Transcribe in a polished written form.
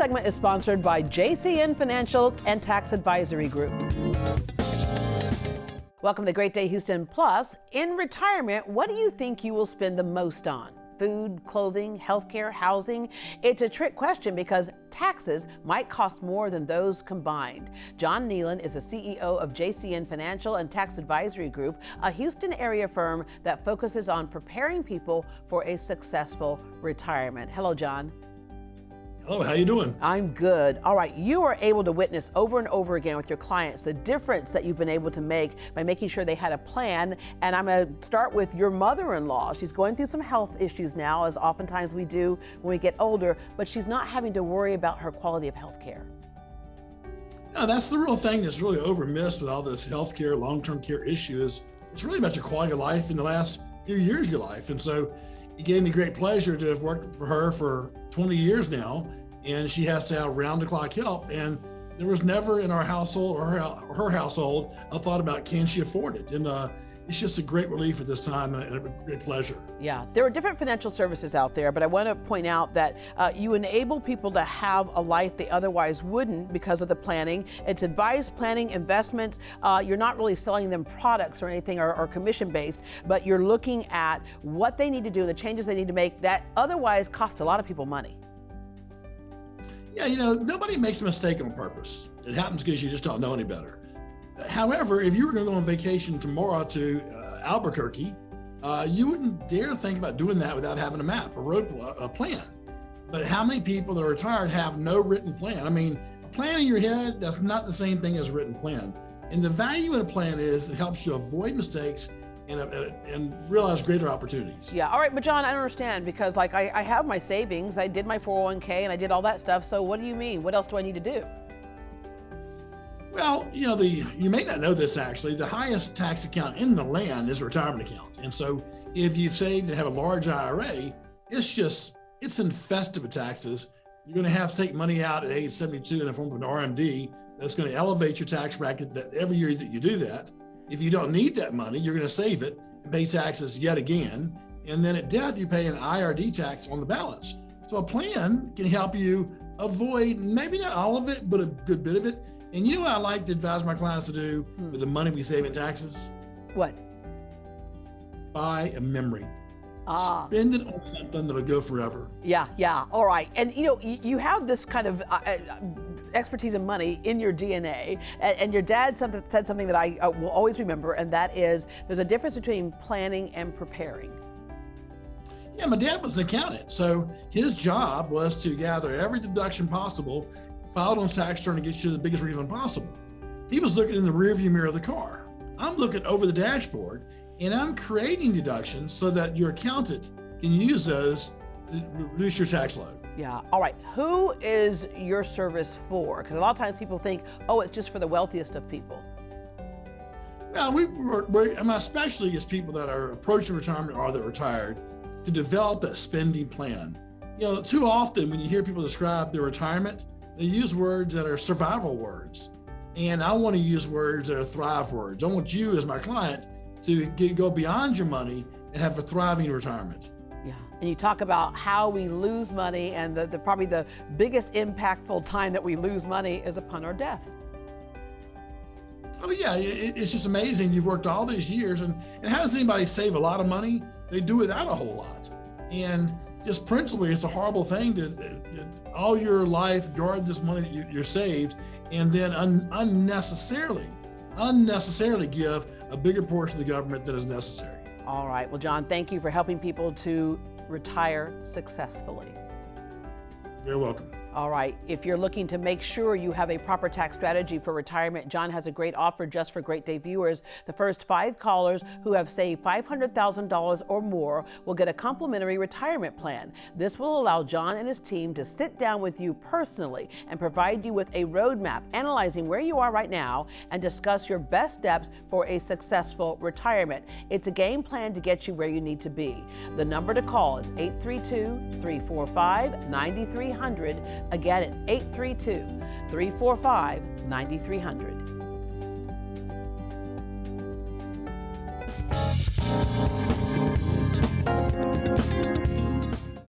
segment is sponsored by JCN Financial and Tax Advisory Group. Welcome to Great Day Houston. Plus, in retirement, what do you think you will spend the most on? Food, clothing, healthcare, housing? It's a trick question because taxes might cost more than those combined. John Nealon is the CEO of JCN Financial and Tax Advisory Group, a Houston area firm that focuses on preparing people for a successful retirement. Hello, John. Hello, how you doing? I'm good. All right, you are able to witness over and over again with your clients the difference that you've been able to make by making sure they had a plan. And I'm going to start with your mother-in-law. She's going through some health issues now, as oftentimes we do when we get older, but she's not having to worry about her quality of health care. No, that's the real thing that's really overmissed with all this healthcare, long-term care issue is it's really about your quality of life in the last few years of your life. And so it gave me great pleasure to have worked for her for 20 years now, and she has to have round-the-clock help. And there was never in our household or her household a thought about can she afford it. And it's just a great relief at this time and a great pleasure. Yeah, there are different financial services out there, but I want to point out that you enable people to have a life they otherwise wouldn't because of the planning. It's advice, planning, investments. You're not really selling them products or anything or commission-based, but you're looking at what they need to do, the changes they need to make that otherwise cost a lot of people money. Yeah, nobody makes a mistake on purpose. It happens because you just don't know any better. However, if you were going to go on vacation tomorrow to Albuquerque, you wouldn't dare think about doing that without having a map, a plan. But how many people that are retired have no written plan? I mean, a plan in your head, that's not the same thing as a written plan. And the value in a plan is it helps you avoid mistakes and realize greater opportunities. Yeah, all right, but John, I don't understand because I have my savings, I did my 401k and I did all that stuff. So what do you mean? What else do I need to do? Well, you may not know this actually, the highest tax account in the land is a retirement account. And so if you've saved and have a large IRA, it's infested with taxes. You're going to have to take money out at age 72 in the form of an RMD. That's going to elevate your tax bracket that every year that you do that. If you don't need that money, you're going to save it and pay taxes yet again. And then at death, you pay an IRD tax on the balance. So a plan can help you avoid, maybe not all of it, but a good bit of it. And you know what I like to advise my clients to do with the money we save in taxes? What? Buy a memory. Spend it on something that'll go forever. Yeah. All right. And you have this kind of expertise in money in your DNA. And your dad said something that I will always remember, and that is there's a difference between planning and preparing. Yeah, my dad was an accountant. So his job was to gather every deduction possible, filed on tax return, to get you the biggest refund possible. He was looking in the rearview mirror of the car. I'm looking over the dashboard, and I'm creating deductions so that your accountant can use those to reduce your tax load. Yeah. All right. Who is your service for? Because a lot of times people think, oh, it's just for the wealthiest of people. Well, my specialty is people that are approaching retirement or that are retired to develop that spending plan. Too often when you hear people describe their retirement, they use words that are survival words. And I want to use words that are thrive words. I want you as my client to go beyond your money and have a thriving retirement. Yeah, and you talk about how we lose money, and probably the biggest impactful time that we lose money is upon our death. Oh yeah, it's just amazing. You've worked all these years, and how does anybody save a lot of money? They do without a whole lot. And just principally, it's a horrible thing to all your life guard this money that you're saved, and then unnecessarily give a bigger portion of the government than is necessary. All right. Well, John, thank you for helping people to retire successfully. You're welcome. All right. If you're looking to make sure you have a proper tax strategy for retirement, John has a great offer just for Great Day viewers. The first 5 callers who have saved $500,000 or more will get a complimentary retirement plan. This will allow John and his team to sit down with you personally and provide you with a roadmap analyzing where you are right now and discuss your best steps for a successful retirement. It's a game plan to get you where you need to be. The number to call is 832-345-9300. Again, it's 832-345-9300.